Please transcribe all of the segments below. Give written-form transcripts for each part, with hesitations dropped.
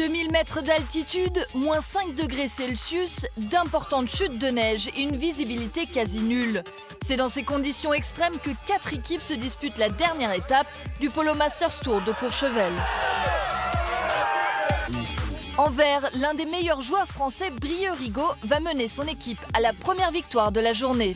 2000 mètres d'altitude, moins 5 degrés Celsius, d'importantes chutes de neige et une visibilité quasi nulle. C'est dans ces conditions extrêmes que 4 équipes se disputent la dernière étape du Polo Masters Tour de Courchevel. En vert, l'un des meilleurs joueurs français, Brieux Rigaud, va mener son équipe à la première victoire de la journée.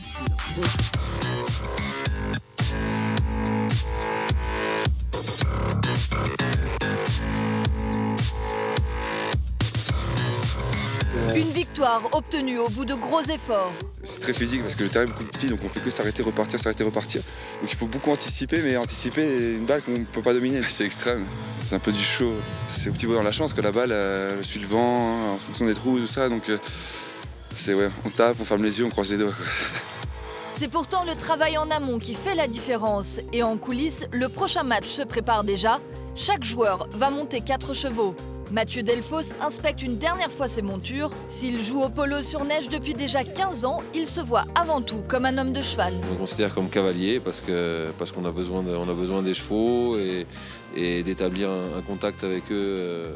Une victoire obtenue au bout de gros efforts. C'est très physique parce que le terrain est beaucoup petit, donc on fait que s'arrêter, repartir, s'arrêter, repartir. Donc il faut beaucoup anticiper, mais anticiper une balle qu'on ne peut pas dominer. C'est extrême, c'est un peu du show. C'est au petit bonheur de la chance que la balle suit le vent, en fonction des trous, tout ça. Donc on tape, on ferme les yeux, on croise les doigts, quoi. C'est pourtant le travail en amont qui fait la différence. Et en coulisses, le prochain match se prépare déjà. Chaque joueur va monter 4 chevaux. Mathieu Delphos inspecte une dernière fois ses montures. S'il joue au polo sur neige depuis déjà 15 ans, il se voit avant tout comme un homme de cheval. On le considère comme cavalier parce qu'on a besoin des chevaux et d'établir un contact avec eux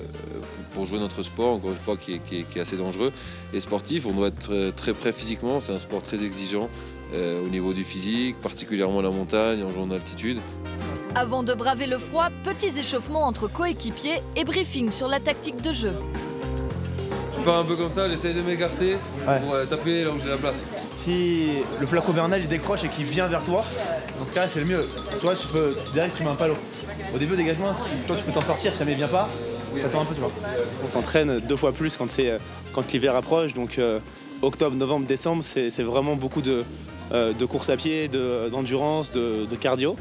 pour jouer notre sport, encore une fois, qui est assez dangereux. Et sportif, on doit être très prêt physiquement, c'est un sport très exigeant au niveau du physique, particulièrement la montagne, en jouant en altitude. Avant de braver le froid, petits échauffements entre coéquipiers et briefing sur la tactique de jeu. Je pars un peu comme ça, j'essaye de m'écarter pour taper là où j'ai la place. Si le flacon Bernal il décroche et qu'il vient vers toi, dans ce cas-là c'est le mieux. Toi tu peux, direct tu mets un palo. Au début dégagement, toi tu peux t'en sortir si jamais il vient pas, t'attends un peu tu vois. On s'entraîne 2 fois plus quand l'hiver approche, donc octobre, novembre, décembre, c'est vraiment beaucoup de course à pied, d'endurance, de cardio.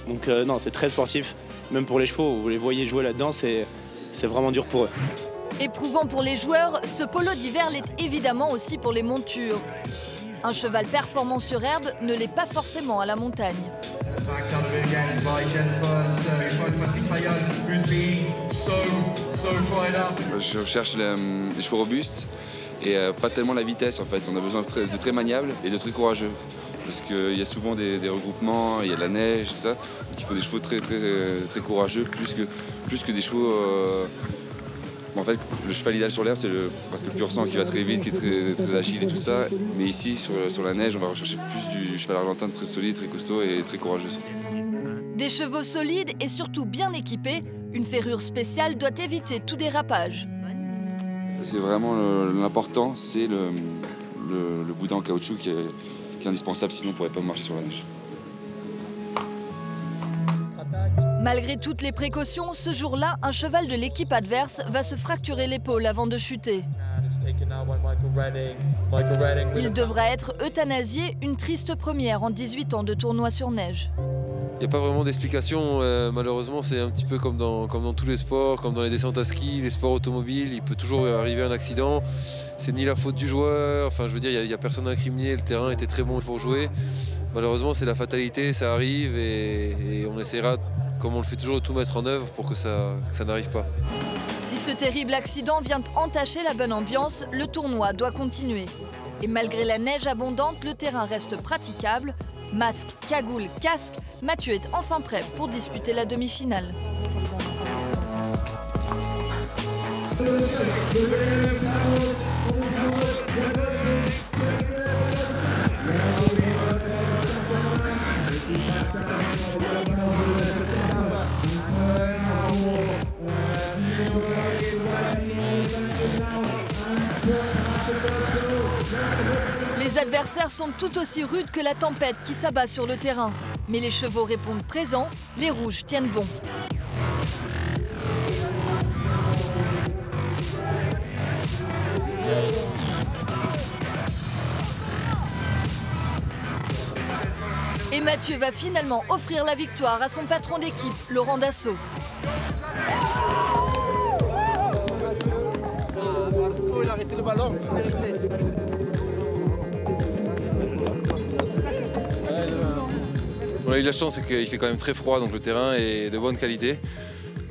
Donc non, c'est très sportif, même pour les chevaux, vous les voyez jouer là-dedans, c'est vraiment dur pour eux. Éprouvant pour les joueurs, ce polo d'hiver l'est évidemment aussi pour les montures. Un cheval performant sur herbe ne l'est pas forcément à la montagne. Je cherche les chevaux robustes et pas tellement la vitesse en fait. On a besoin de très maniables et de très courageux. Parce qu'il y a souvent des regroupements, il y a de la neige, tout ça. Donc il faut des chevaux très courageux, plus que des chevaux... En fait, le cheval idéal sur l'herbe, c'est presque le pur sang qui va très vite, qui est très agile et tout ça. Mais ici, sur la neige, on va rechercher plus du cheval argentin très solide, très costaud et très courageux surtout. Des chevaux solides et surtout bien équipés, une ferrure spéciale doit éviter tout dérapage. C'est vraiment l'important, c'est le boudin en caoutchouc qui est indispensable, sinon on ne pourrait pas marcher sur la neige. Malgré toutes les précautions, ce jour-là, un cheval de l'équipe adverse va se fracturer l'épaule avant de chuter. Il devra être euthanasié, une triste première en 18 ans de tournoi sur neige. Il n'y a pas vraiment d'explication, malheureusement c'est un petit peu comme dans tous les sports, comme dans les descentes à ski, les sports automobiles, il peut toujours arriver un accident. C'est ni la faute du joueur, enfin je veux dire, il n'y a personne à incriminer, le terrain était très bon pour jouer. Malheureusement c'est la fatalité, ça arrive et on essaiera, comme on le fait toujours, de tout mettre en œuvre pour que ça n'arrive pas. Si ce terrible accident vient entacher la bonne ambiance, le tournoi doit continuer. Et malgré la neige abondante, le terrain reste praticable. Masque, cagoule, casque, Mathieu est enfin prêt pour disputer la demi-finale. Les adversaires sont tout aussi rudes que la tempête qui s'abat sur le terrain. Mais les chevaux répondent présents, les rouges tiennent bon. Et Mathieu va finalement offrir la victoire à son patron d'équipe, Laurent Dassault. Il a arrêté le ballon. On a eu de la chance, c'est qu'il fait quand même très froid, donc le terrain est de bonne qualité.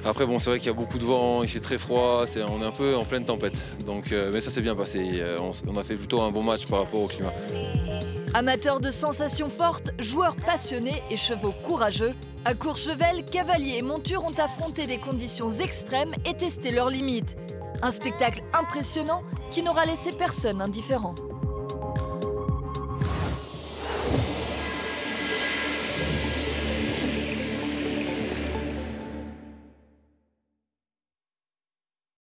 Après, bon, c'est vrai qu'il y a beaucoup de vent, il fait très froid, on est un peu en pleine tempête. Donc, mais ça s'est bien passé, on a fait plutôt un bon match par rapport au climat. Amateurs de sensations fortes, joueurs passionnés et chevaux courageux, à Courchevel, cavaliers et montures ont affronté des conditions extrêmes et testé leurs limites. Un spectacle impressionnant qui n'aura laissé personne indifférent.